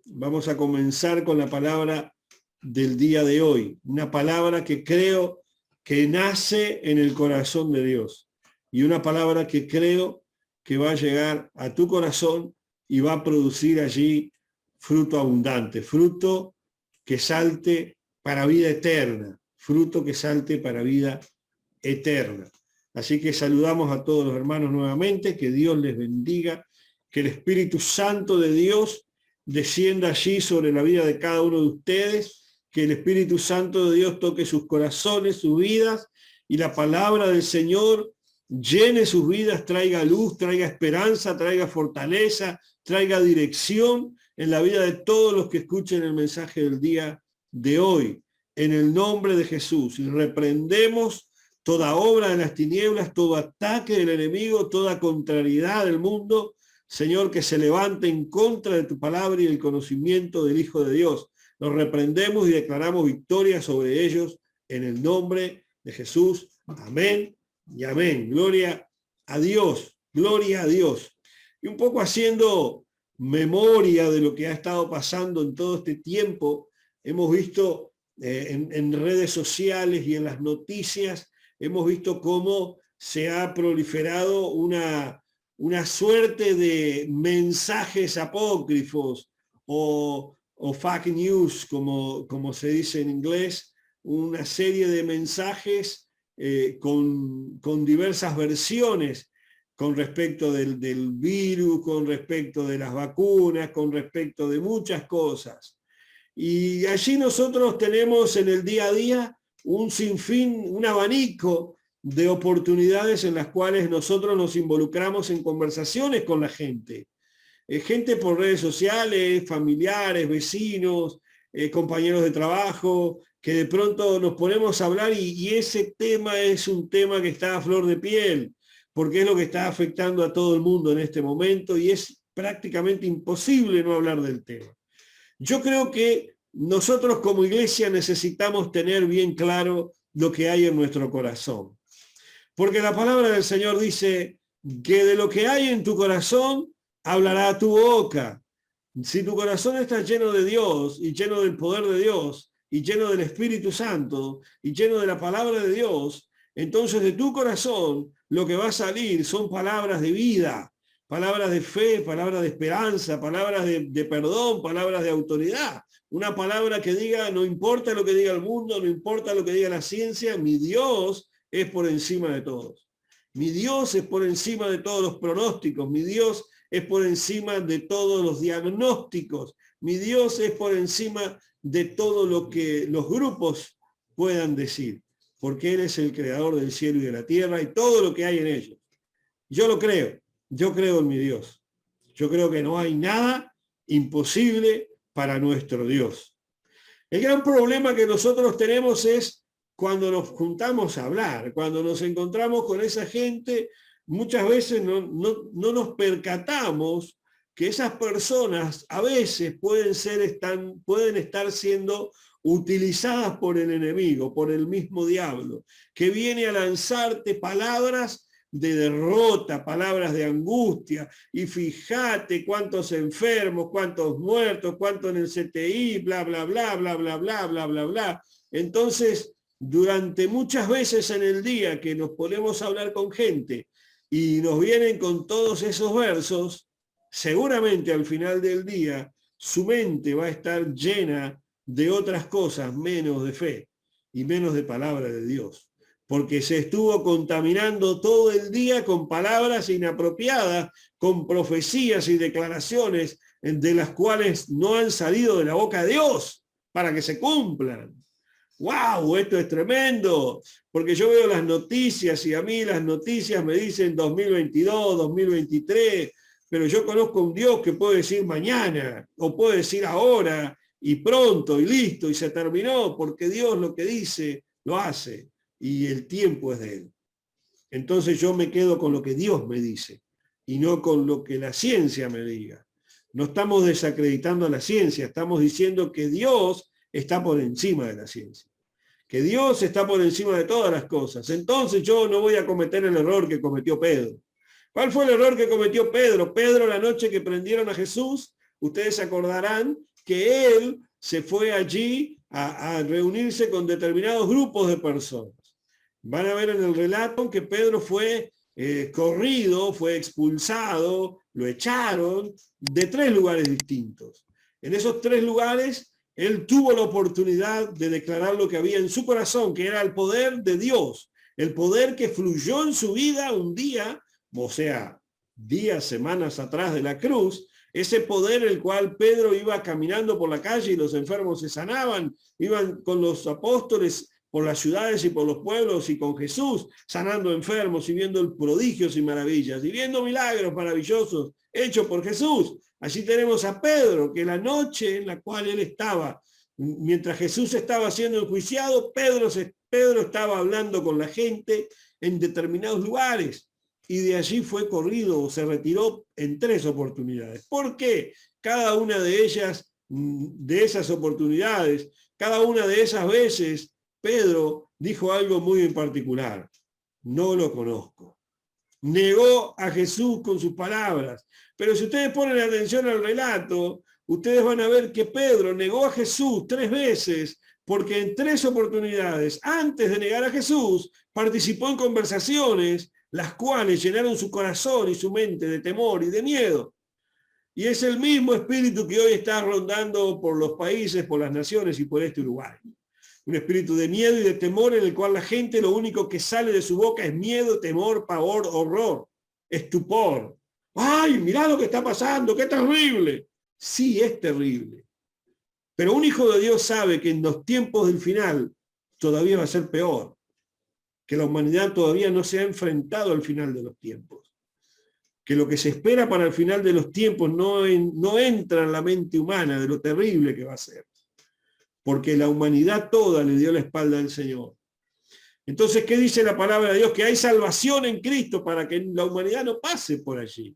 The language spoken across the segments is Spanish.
vamos a comenzar con la palabra del día de hoy. Una palabra que creo que nace en el corazón de Dios. Y una palabra que creo que va a llegar a tu corazón y va a producir allí fruto abundante, fruto que salte para vida eterna, fruto que salte para vida eterna. Así que saludamos a todos los hermanos nuevamente, que Dios les bendiga, que el Espíritu Santo de Dios descienda allí sobre la vida de cada uno de ustedes, que el Espíritu Santo de Dios toque sus corazones, sus vidas, y la palabra del Señor llene sus vidas, traiga luz, traiga esperanza, traiga fortaleza, traiga dirección en la vida de todos los que escuchen el mensaje del día de hoy. En el nombre de Jesús, y reprendemos toda obra de las tinieblas, todo ataque del enemigo, toda contrariedad del mundo, Señor, que se levante en contra de tu palabra y el conocimiento del Hijo de Dios. Los reprendemos y declaramos victoria sobre ellos en el nombre de Jesús. Amén y amén. Gloria a Dios, gloria a Dios. Y un poco haciendo memoria de lo que ha estado pasando en todo este tiempo, hemos visto en redes sociales y en las noticias, hemos visto cómo se ha proliferado una suerte de mensajes apócrifos o fake news, como se dice en inglés, una serie de mensajes con diversas versiones con respecto del virus, con respecto de las vacunas, con respecto de muchas cosas. Y allí nosotros tenemos en el día a día un sinfín, un abanico de oportunidades en las cuales nosotros nos involucramos en conversaciones con la gente. Gente por redes sociales, familiares, vecinos, compañeros de trabajo, que de pronto nos ponemos a hablar y ese tema es un tema que está a flor de piel, porque es lo que está afectando a todo el mundo en este momento y es prácticamente imposible no hablar del tema. Yo creo que nosotros como iglesia necesitamos tener bien claro lo que hay en nuestro corazón. Porque la palabra del Señor dice que de lo que hay en tu corazón hablará tu boca. Si tu corazón está lleno de Dios y lleno del poder de Dios y lleno del Espíritu Santo y lleno de la palabra de Dios, entonces de tu corazón lo que va a salir son palabras de vida, palabras de fe, palabras de esperanza, palabras de perdón, palabras de autoridad. Una palabra que diga, no importa lo que diga el mundo, no importa lo que diga la ciencia, mi Dios es por encima de todos. Mi Dios es por encima de todos los pronósticos. Mi Dios es por encima de todos los diagnósticos. Mi Dios es por encima de todo lo que los grupos puedan decir. Porque Él es el creador del cielo y de la tierra y todo lo que hay en ellos. Yo lo creo. Yo creo en mi Dios. Yo creo que no hay nada imposible para nuestro Dios. El gran problema que nosotros tenemos es cuando nos juntamos a hablar, cuando nos encontramos con esa gente, muchas veces no nos percatamos que esas personas a veces pueden estar siendo utilizadas por el enemigo, por el mismo diablo, que viene a lanzarte palabras de derrota, palabras de angustia, y fíjate cuántos enfermos, cuántos muertos, cuántos en el CTI, bla, bla, bla, bla, bla, bla, bla, bla, bla. Entonces, durante muchas veces en el día que nos ponemos a hablar con gente y nos vienen con todos esos versos, seguramente al final del día su mente va a estar llena de otras cosas menos de fe y menos de palabra de Dios, porque se estuvo contaminando todo el día con palabras inapropiadas, con profecías y declaraciones de las cuales no han salido de la boca de Dios para que se cumplan. ¡Wow! Esto es tremendo, porque yo veo las noticias y a mí las noticias me dicen 2022, 2023, pero yo conozco un Dios que puede decir mañana o puede decir ahora y pronto y listo y se terminó, porque Dios lo que dice lo hace y el tiempo es de Él. Entonces yo me quedo con lo que Dios me dice y no con lo que la ciencia me diga. No estamos desacreditando a la ciencia, estamos diciendo que Dios está por encima de la ciencia, que Dios está por encima de todas las cosas. Entonces yo no voy a cometer el error que cometió Pedro. ¿Cuál fue el error que cometió Pedro? Pedro, la noche que prendieron a Jesús, ustedes se acordarán que él se fue allí a reunirse con determinados grupos de personas. Van a ver en el relato que Pedro fue corrido, fue expulsado, lo echaron de 3 lugares distintos. En esos 3 lugares, él tuvo la oportunidad de declarar lo que había en su corazón, que era el poder de Dios, el poder que fluyó en su vida un día, o sea, días, semanas atrás de la cruz, ese poder el cual Pedro iba caminando por la calle y los enfermos se sanaban, iban con los apóstoles por las ciudades y por los pueblos y con Jesús, sanando enfermos y viendo prodigios y maravillas, y viendo milagros maravillosos hechos por Jesús. Allí tenemos a Pedro, que la noche en la cual él estaba, mientras Jesús estaba siendo enjuiciado, Pedro estaba hablando con la gente en determinados lugares, y de allí fue corrido o se retiró en 3 oportunidades. ¿Por qué? Cada una de ellas, de esas oportunidades, cada una de esas veces, Pedro dijo algo muy en particular: no lo conozco. Negó a Jesús con sus palabras. Pero si ustedes ponen atención al relato, ustedes van a ver que Pedro negó a Jesús 3 veces, porque en 3 oportunidades, antes de negar a Jesús, participó en conversaciones, las cuales llenaron su corazón y su mente de temor y de miedo. Y es el mismo espíritu que hoy está rondando por los países, por las naciones y por este Uruguay. Un espíritu de miedo y de temor en el cual la gente lo único que sale de su boca es miedo, temor, pavor, horror, estupor. ¡Ay, mirá lo que está pasando! ¡Qué terrible! Sí, es terrible. Pero un hijo de Dios sabe que en los tiempos del final todavía va a ser peor. Que la humanidad todavía no se ha enfrentado al final de los tiempos. Que lo que se espera para el final de los tiempos no entra en la mente humana de lo terrible que va a ser. Porque la humanidad toda le dio la espalda al Señor. Entonces, ¿qué dice la palabra de Dios? Que hay salvación en Cristo para que la humanidad no pase por allí.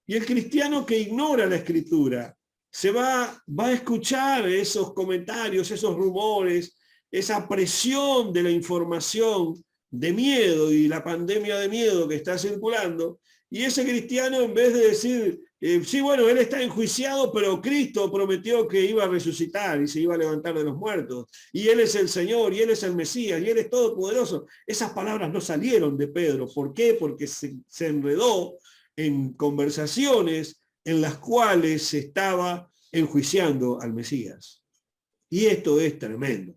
Y el cristiano que ignora la Escritura se va a escuchar esos comentarios, esos rumores, esa presión de la información de miedo y la pandemia de miedo que está circulando. Y ese cristiano, en vez de decir, sí, bueno, él está enjuiciado, pero Cristo prometió que iba a resucitar y se iba a levantar de los muertos. Y él es el Señor, y él es el Mesías, y él es todopoderoso. Esas palabras no salieron de Pedro. ¿Por qué? Porque se enredó en conversaciones en las cuales se estaba enjuiciando al Mesías. Y esto es tremendo.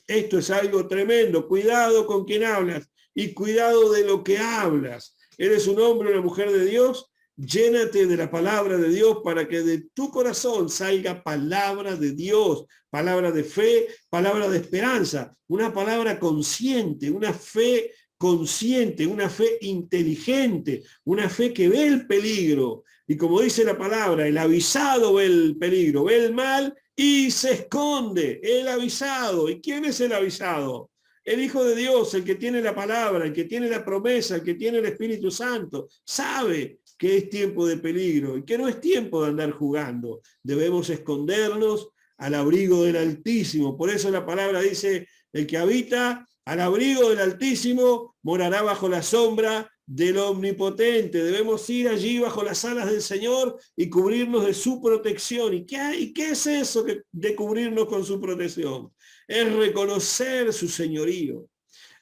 Esto es algo tremendo. Cuidado con quien hablas y cuidado de lo que hablas. Eres un hombre o una mujer de Dios, llénate de la palabra de Dios para que de tu corazón salga palabra de Dios, palabra de fe, palabra de esperanza, una palabra consciente, una fe consciente, una fe inteligente, una fe que ve el peligro. Y como dice la palabra, el avisado ve el peligro, ve el mal y se esconde. El avisado. ¿Y quién es el avisado? El Hijo de Dios, el que tiene la palabra, el que tiene la promesa, el que tiene el Espíritu Santo, sabe que es tiempo de peligro y que no es tiempo de andar jugando. Debemos escondernos al abrigo del Altísimo. Por eso la palabra dice, el que habita al abrigo del Altísimo morará bajo la sombra del Omnipotente. Debemos ir allí bajo las alas del Señor y cubrirnos de su protección. ¿Y qué es eso de cubrirnos con su protección? Es reconocer su señorío,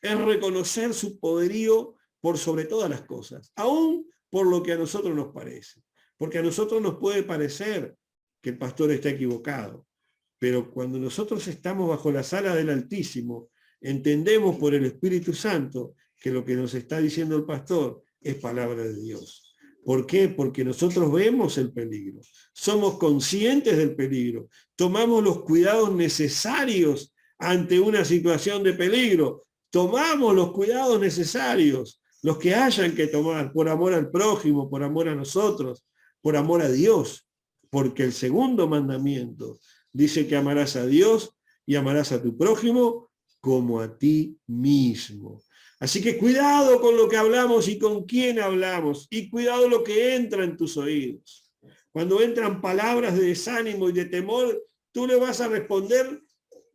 es reconocer su poderío por sobre todas las cosas, aún por lo que a nosotros nos parece. Porque a nosotros nos puede parecer que el pastor está equivocado, pero cuando nosotros estamos bajo las alas del Altísimo, entendemos por el Espíritu Santo que lo que nos está diciendo el pastor es palabra de Dios. ¿Por qué? Porque nosotros vemos el peligro, somos conscientes del peligro, tomamos los cuidados necesarios ante una situación de peligro, tomamos los cuidados necesarios, los que hayan que tomar, por amor al prójimo, por amor a nosotros, por amor a Dios, porque el segundo mandamiento dice que amarás a Dios y amarás a tu prójimo como a ti mismo. Así que cuidado con lo que hablamos y con quién hablamos, y cuidado lo que entra en tus oídos. Cuando entran palabras de desánimo y de temor, tú le vas a responder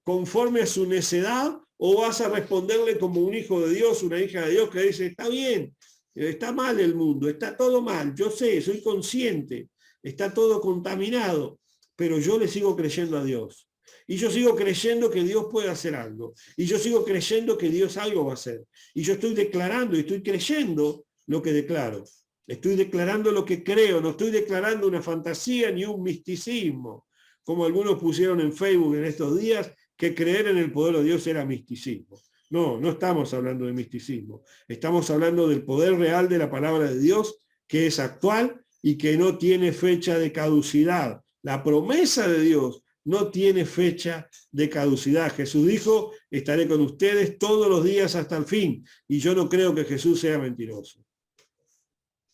conforme a su necedad o vas a responderle como un hijo de Dios, una hija de Dios que dice, está bien, está mal el mundo, está todo mal, yo sé, soy consciente, está todo contaminado, pero yo le sigo creyendo a Dios. Y yo sigo creyendo que Dios puede hacer algo. Y yo sigo creyendo que Dios algo va a hacer. Y yo estoy declarando y estoy creyendo lo que declaro. Estoy declarando lo que creo. No estoy declarando una fantasía ni un misticismo. Como algunos pusieron en Facebook en estos días, que creer en el poder de Dios era misticismo. No, no estamos hablando de misticismo. Estamos hablando del poder real de la palabra de Dios, que es actual y que no tiene fecha de caducidad. La promesa de Dios no tiene fecha de caducidad. Jesús dijo, estaré con ustedes todos los días hasta el fin. Y yo no creo que Jesús sea mentiroso.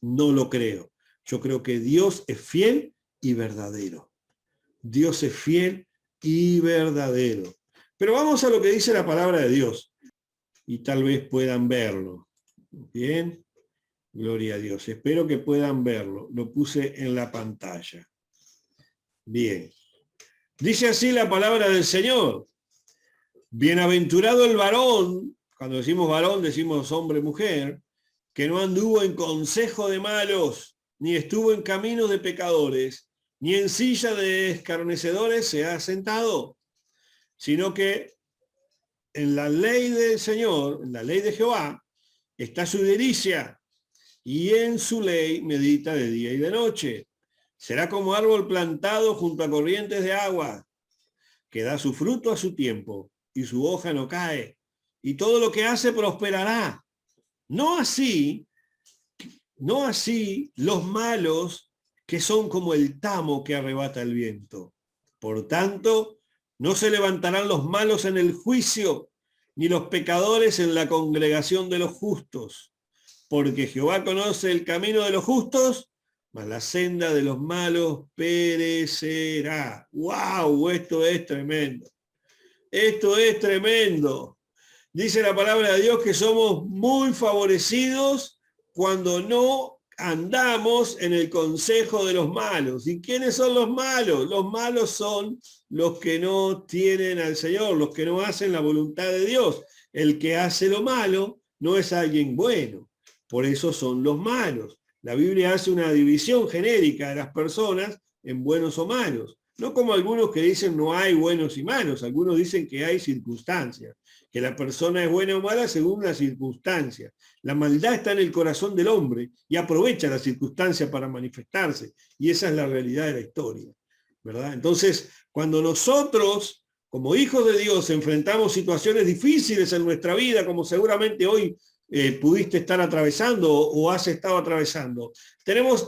No lo creo. Yo creo que Dios es fiel y verdadero. Dios es fiel y verdadero. Pero vamos a lo que dice la palabra de Dios. Y tal vez puedan verlo. Bien. Gloria a Dios. Espero que puedan verlo. Lo puse en la pantalla. Bien. Dice así la palabra del Señor. Bienaventurado el varón, cuando decimos varón decimos hombre, mujer, que no anduvo en consejo de malos, ni estuvo en camino de pecadores, ni en silla de escarnecedores se ha sentado, sino que en la ley del Señor, en la ley de Jehová, está su delicia, y en su ley medita de día y de noche. Será como árbol plantado junto a corrientes de agua, que da su fruto a su tiempo, y su hoja no cae, y todo lo que hace prosperará. No así los malos, que son como el tamo que arrebata el viento. Por tanto, no se levantarán los malos en el juicio, ni los pecadores en la congregación de los justos. Porque Jehová conoce el camino de los justos, mas la senda de los malos perecerá. ¡Wow! Esto es tremendo. Esto es tremendo. Dice la palabra de Dios que somos muy favorecidos cuando no andamos en el consejo de los malos. ¿Y quiénes son los malos? Los malos son los que no tienen al Señor, los que no hacen la voluntad de Dios. El que hace lo malo no es alguien bueno. Por eso son los malos. La Biblia hace una división genérica de las personas en buenos o malos. No como algunos que dicen no hay buenos y malos. Algunos dicen que hay circunstancias, que la persona es buena o mala según las circunstancias. La maldad está en el corazón del hombre y aprovecha las circunstancias para manifestarse. Y esa es la realidad de la historia, ¿verdad? Entonces, cuando nosotros, como hijos de Dios, enfrentamos situaciones difíciles en nuestra vida, como seguramente hoy pudiste estar atravesando o has estado atravesando,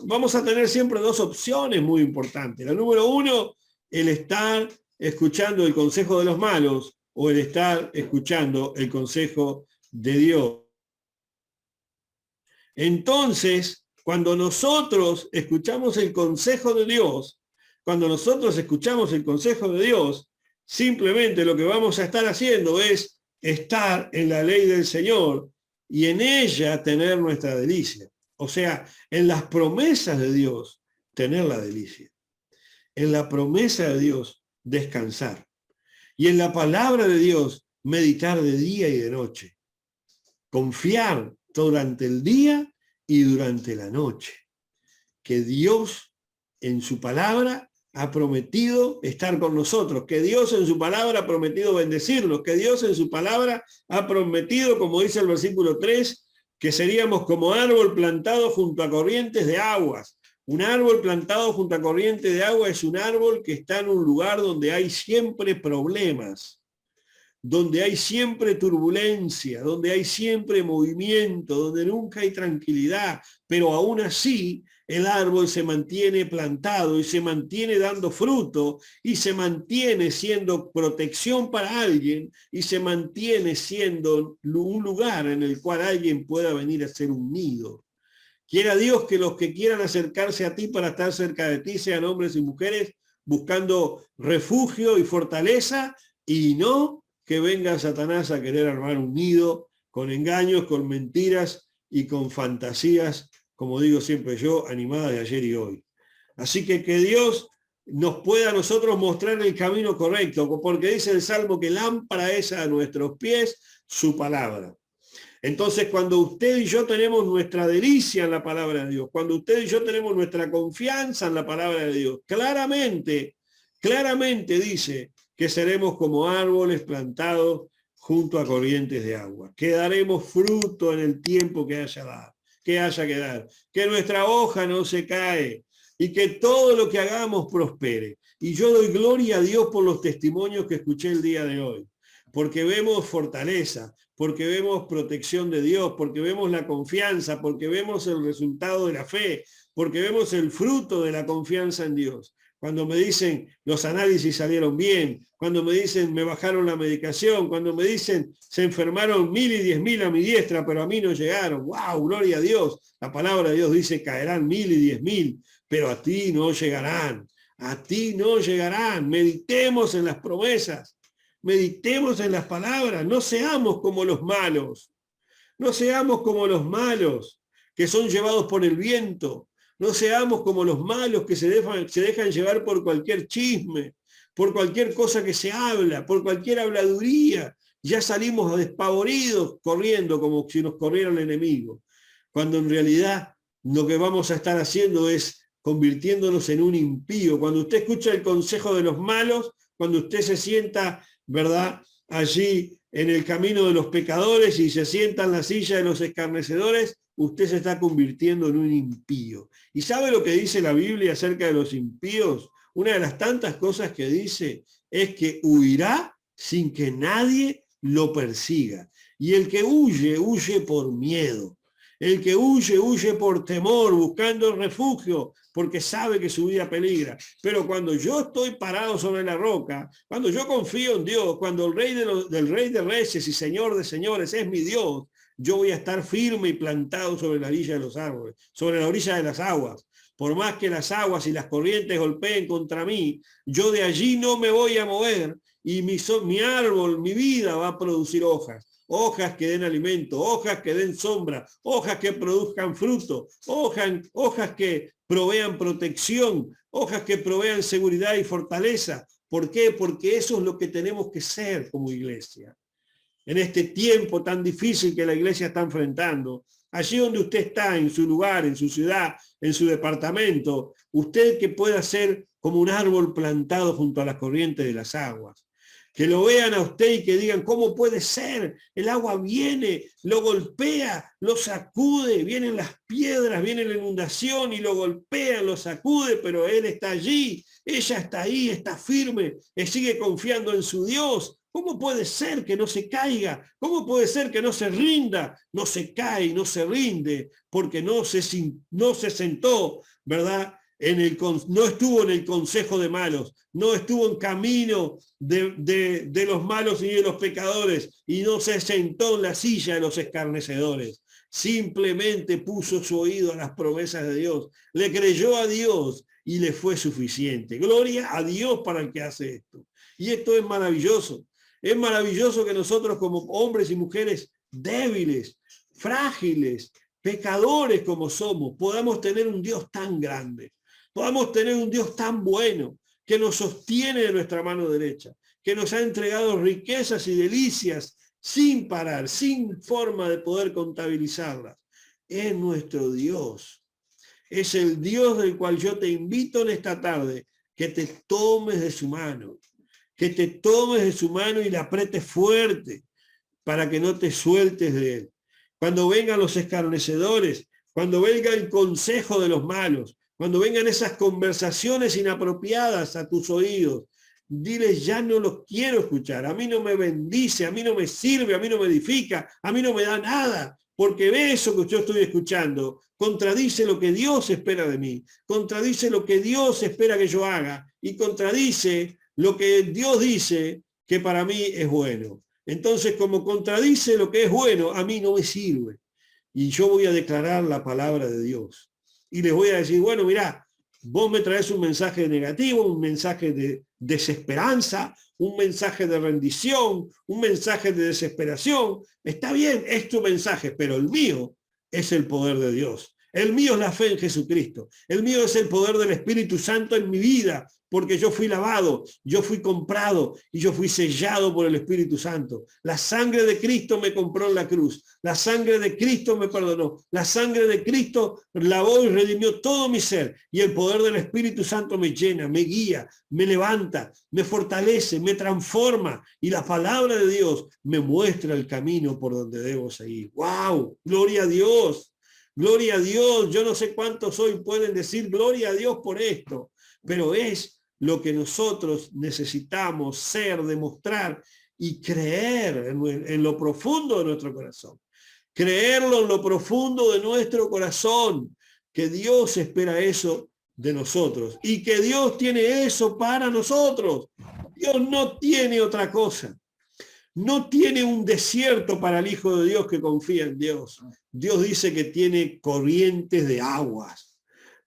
vamos a tener siempre dos opciones muy importantes. La número uno, el estar escuchando el consejo de los malos o el estar escuchando el consejo de Dios. Entonces, cuando nosotros escuchamos el consejo de Dios, simplemente lo que vamos a estar haciendo es estar en la ley del Señor y en ella tener nuestra delicia. O sea, en las promesas de Dios, tener la delicia. En la promesa de Dios, descansar. Y en la palabra de Dios, meditar de día y de noche. Confiar durante el día y durante la noche. Que Dios en su palabra ha prometido estar con nosotros, que Dios en su palabra ha prometido bendecirnos, que Dios en su palabra ha prometido, como dice el versículo 3, que seríamos como árbol plantado junto a corrientes de aguas. Un árbol plantado junto a corrientes de agua es un árbol que está en un lugar donde hay siempre problemas, donde hay siempre turbulencia, donde hay siempre movimiento, donde nunca hay tranquilidad, pero aún así el árbol se mantiene plantado y se mantiene dando fruto y se mantiene siendo protección para alguien y se mantiene siendo un lugar en el cual alguien pueda venir a ser un nido. Quiera Dios que los que quieran acercarse a ti para estar cerca de ti sean hombres y mujeres buscando refugio y fortaleza, y no que venga Satanás a querer armar un nido con engaños, con mentiras y con fantasías, como digo siempre yo, animadas de ayer y hoy. Así que Dios nos pueda a nosotros mostrar el camino correcto, porque dice el Salmo que lámpara es a nuestros pies su palabra. Entonces, cuando usted y yo tenemos nuestra delicia en la palabra de Dios, cuando usted y yo tenemos nuestra confianza en la palabra de Dios, claramente claramente dice que seremos como árboles plantados junto a corrientes de agua, que daremos fruto en el tiempo que haya que dar, que nuestra hoja no se cae y que todo lo que hagamos prospere. Y yo doy gloria a Dios por los testimonios que escuché el día de hoy, porque vemos fortaleza, porque vemos protección de Dios, porque vemos la confianza, porque vemos el resultado de la fe, porque vemos el fruto de la confianza en Dios. Cuando me dicen los análisis salieron bien, cuando me dicen me bajaron la medicación, cuando me dicen se enfermaron 1000 y 10.000 a mi diestra, pero a mí no llegaron. ¡Wow! Gloria a Dios. La palabra de Dios dice caerán 1000 y 10.000, pero a ti no llegarán. A ti no llegarán. Meditemos en las promesas. Meditemos en las palabras. No seamos como los malos. No seamos como los malos que son llevados por el viento. No seamos como los malos que se dejan llevar por cualquier chisme, por cualquier cosa que se habla, por cualquier habladuría. Ya salimos despavoridos corriendo como si nos corriera el enemigo. Cuando en realidad lo que vamos a estar haciendo es convirtiéndonos en un impío. Cuando usted escucha el consejo de los malos, cuando usted se sienta, ¿verdad?, allí en el camino de los pecadores y se sienta en la silla de los escarnecedores, usted se está convirtiendo en un impío. ¿Y sabe lo que dice la Biblia acerca de los impíos? Una de las tantas cosas que dice es que huirá sin que nadie lo persiga. Y el que huye, huye por miedo. El que huye, huye por temor, buscando refugio, porque sabe que su vida peligra. Pero cuando yo estoy parado sobre la roca, cuando yo confío en Dios, cuando el Rey del Rey de Reyes y Señor de Señores es mi Dios, yo voy a estar firme y plantado sobre la orilla de los árboles, sobre la orilla de las aguas. Por más que las aguas y las corrientes golpeen contra mí, yo de allí no me voy a mover y mi árbol, mi vida va a producir hojas. Hojas que den alimento, hojas que den sombra, hojas que produzcan fruto, hojas que provean protección, hojas que provean seguridad y fortaleza. ¿Por qué? Porque eso es lo que tenemos que ser como iglesia. En este tiempo tan difícil que la iglesia está enfrentando, allí donde usted está, en su lugar, en su ciudad, en su departamento, usted que pueda ser como un árbol plantado junto a las corrientes de las aguas. Que lo vean a usted y que digan, ¿cómo puede ser? El agua viene, lo golpea, lo sacude, vienen las piedras, viene la inundación y lo golpea, lo sacude, pero él está allí, ella está ahí, está firme, sigue confiando en su Dios. ¿Cómo puede ser que no se caiga? ¿Cómo puede ser que no se rinda? No se cae, no se rinde, porque no se sentó, ¿verdad? No estuvo en el consejo de malos, no estuvo en camino de los malos y de los pecadores, y no se sentó en la silla de los escarnecedores. Simplemente puso su oído a las promesas de Dios, le creyó a Dios y le fue suficiente. Gloria a Dios para el que hace esto. Y esto es maravilloso. Es maravilloso que nosotros como hombres y mujeres débiles, frágiles, pecadores como somos, podamos tener un Dios tan grande. Podamos tener un Dios tan bueno que nos sostiene de nuestra mano derecha, que nos ha entregado riquezas y delicias sin parar, sin forma de poder contabilizarlas. Es nuestro Dios. Es el Dios del cual yo te invito en esta tarde, que te tomes de su mano, que te tomes de su mano y la apretes fuerte para que no te sueltes de él. Cuando vengan los escarnecedores, cuando venga el consejo de los malos, cuando vengan esas conversaciones inapropiadas a tus oídos, diles, ya no los quiero escuchar, a mí no me bendice, a mí no me sirve, a mí no me edifica, a mí no me da nada, porque ve eso que yo estoy escuchando, contradice lo que Dios espera de mí, contradice lo que Dios espera que yo haga y contradice lo que Dios dice que para mí es bueno. Entonces, como contradice lo que es bueno, a mí no me sirve. Y yo voy a declarar la palabra de Dios. Y les voy a decir, bueno, mirá, vos me traes un mensaje negativo, un mensaje de desesperanza, un mensaje de rendición, un mensaje de desesperación. Está bien, es tu mensaje, pero el mío es el poder de Dios. El mío es la fe en Jesucristo. El mío es el poder del Espíritu Santo en mi vida, porque yo fui lavado, yo fui comprado y yo fui sellado por el Espíritu Santo. La sangre de Cristo me compró en la cruz. La sangre de Cristo me perdonó. La sangre de Cristo lavó y redimió todo mi ser. Y el poder del Espíritu Santo me llena, me guía, me levanta, me fortalece, me transforma. Y la palabra de Dios me muestra el camino por donde debo seguir. ¡Wow! ¡Gloria a Dios! ¡Gloria a Dios! Yo no sé cuántos hoy pueden decir gloria a Dios por esto, pero es lo que nosotros necesitamos ser, demostrar y creer en lo profundo de nuestro corazón. Creerlo en lo profundo de nuestro corazón, que Dios espera eso de nosotros y que Dios tiene eso para nosotros. Dios no tiene otra cosa. No tiene un desierto para el Hijo de Dios que confía en Dios. Dios dice que tiene corrientes de aguas.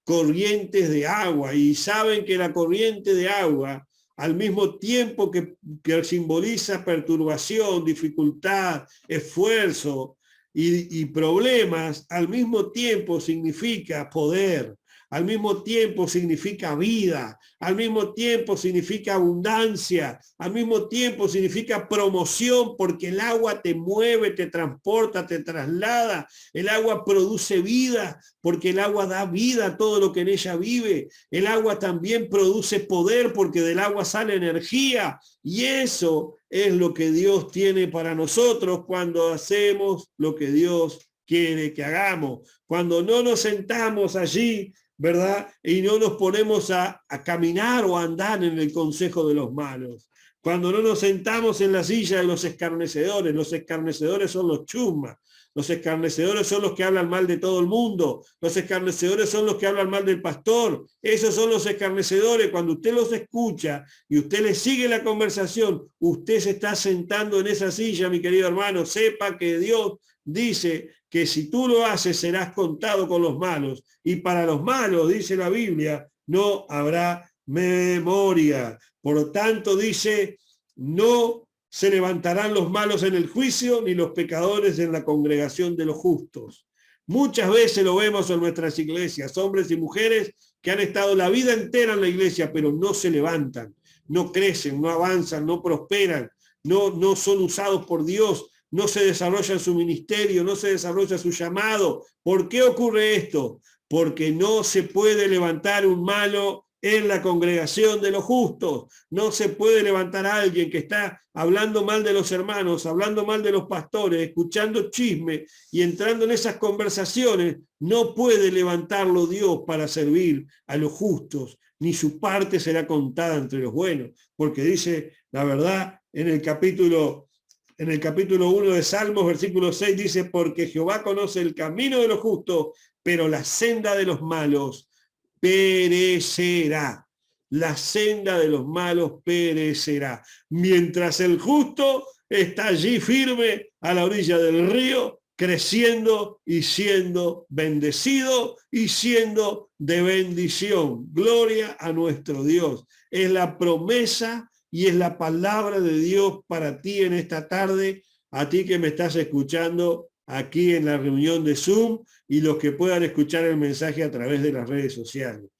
Corrientes de agua, y saben que la corriente de agua, al mismo tiempo que simboliza perturbación, dificultad, esfuerzo y problemas, al mismo tiempo significa poder, al mismo tiempo significa vida, al mismo tiempo significa abundancia, al mismo tiempo significa promoción, porque el agua te mueve, te transporta, te traslada, el agua produce vida, porque el agua da vida a todo lo que en ella vive, el agua también produce poder, porque del agua sale energía, y eso es lo que Dios tiene para nosotros cuando hacemos lo que Dios quiere que hagamos, cuando no nos sentamos allí, ¿verdad? Y no nos ponemos a caminar o a andar en el consejo de los malos. Cuando no nos sentamos en la silla de los escarnecedores son los chusmas, los escarnecedores son los que hablan mal de todo el mundo, los escarnecedores son los que hablan mal del pastor, esos son los escarnecedores. Cuando usted los escucha y usted le sigue la conversación, usted se está sentando en esa silla, mi querido hermano. Sepa que Dios dice que si tú lo haces serás contado con los malos, y para los malos, dice la Biblia, no habrá memoria. Por lo tanto, dice, no se levantarán los malos en el juicio, ni los pecadores en la congregación de los justos. Muchas veces lo vemos en nuestras iglesias, hombres y mujeres que han estado la vida entera en la iglesia, pero no se levantan, no crecen, no avanzan, no prosperan, no son usados por Dios, no se desarrolla su ministerio, no se desarrolla su llamado. ¿Por qué ocurre esto? Porque no se puede levantar un malo en la congregación de los justos. No se puede levantar a alguien que está hablando mal de los hermanos, hablando mal de los pastores, escuchando chisme y entrando en esas conversaciones. No puede levantarlo Dios para servir a los justos, ni su parte será contada entre los buenos, porque dice la verdad en el capítulo 1 de Salmos, versículo 6, dice, porque Jehová conoce el camino de los justos, pero la senda de los malos perecerá. La senda de los malos perecerá. Mientras el justo está allí firme a la orilla del río, creciendo y siendo bendecido y siendo de bendición. Gloria a nuestro Dios. Es la promesa y es la palabra de Dios para ti en esta tarde, a ti que me estás escuchando aquí en la reunión de Zoom y los que puedan escuchar el mensaje a través de las redes sociales.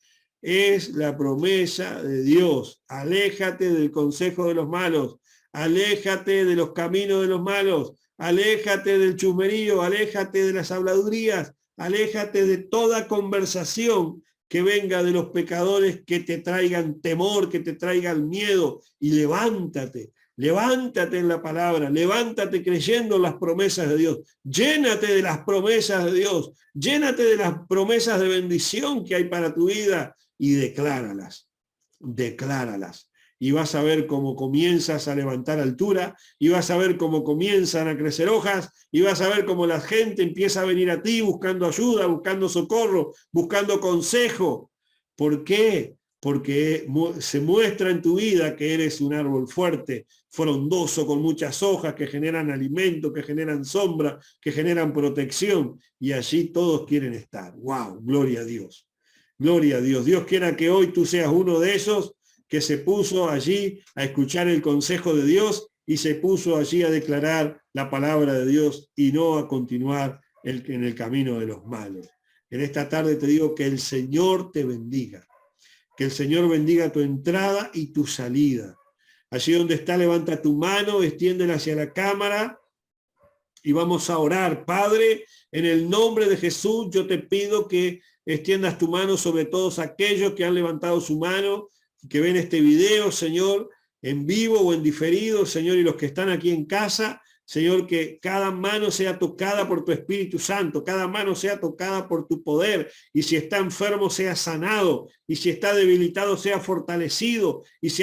Es la promesa de Dios. Aléjate del consejo de los malos, aléjate de los caminos de los malos, aléjate del chusmerío, aléjate de las habladurías, aléjate de toda conversación que venga de los pecadores que te traigan temor, que te traigan miedo, y levántate, levántate en la palabra, levántate creyendo en las promesas de Dios, llénate de las promesas de Dios, llénate de las promesas de bendición que hay para tu vida y decláralas, decláralas. Y vas a ver cómo comienzas a levantar altura, y vas a ver cómo comienzan a crecer hojas, y vas a ver cómo la gente empieza a venir a ti buscando ayuda, buscando socorro, buscando consejo. ¿Por qué? Porque se muestra en tu vida que eres un árbol fuerte, frondoso, con muchas hojas que generan alimento, que generan sombra, que generan protección, y allí todos quieren estar. ¡Wow! Gloria a Dios. Gloria a Dios. Dios quiera que hoy tú seas uno de esos que se puso allí a escuchar el consejo de Dios y se puso allí a declarar la palabra de Dios y no a continuar en el camino de los malos. En esta tarde te digo que el Señor te bendiga. Que el Señor bendiga tu entrada y tu salida. Allí donde está, levanta tu mano, extiéndela hacia la cámara y vamos a orar. Padre, en el nombre de Jesús, yo te pido que extiendas tu mano sobre todos aquellos que han levantado su mano, que ven este video, Señor, en vivo o en diferido, Señor, y los que están aquí en casa, Señor, que cada mano sea tocada por tu Espíritu Santo, cada mano sea tocada por tu poder, y si está enfermo sea sanado, y si está debilitado sea fortalecido, y si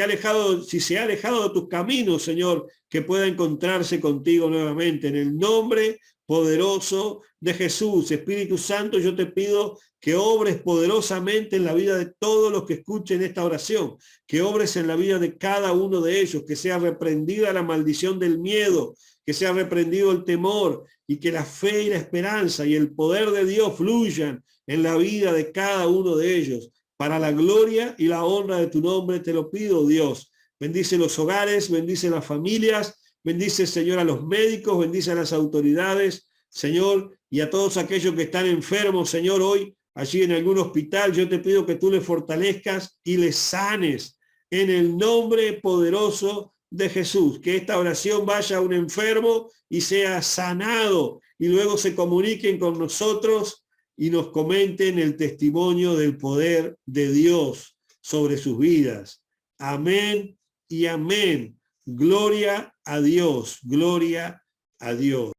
se ha alejado de tus caminos, Señor, que pueda encontrarse contigo nuevamente. En el nombre poderoso de Jesús, Espíritu Santo, yo te pido que obres poderosamente en la vida de todos los que escuchen esta oración, que obres en la vida de cada uno de ellos, que sea reprendida la maldición del miedo, que sea reprendido el temor y que la fe y la esperanza y el poder de Dios fluyan en la vida de cada uno de ellos. Para la gloria y la honra de tu nombre te lo pido, Dios. Bendice los hogares, bendice las familias, bendice, Señor, a los médicos, bendice a las autoridades, Señor, y a todos aquellos que están enfermos, Señor, hoy allí en algún hospital. Yo te pido que tú les fortalezcas y les sanes en el nombre poderoso de Jesús. Que esta oración vaya a un enfermo y sea sanado y luego se comuniquen con nosotros y nos comenten el testimonio del poder de Dios sobre sus vidas. Amén y amén. Gloria a Dios, gloria a Dios.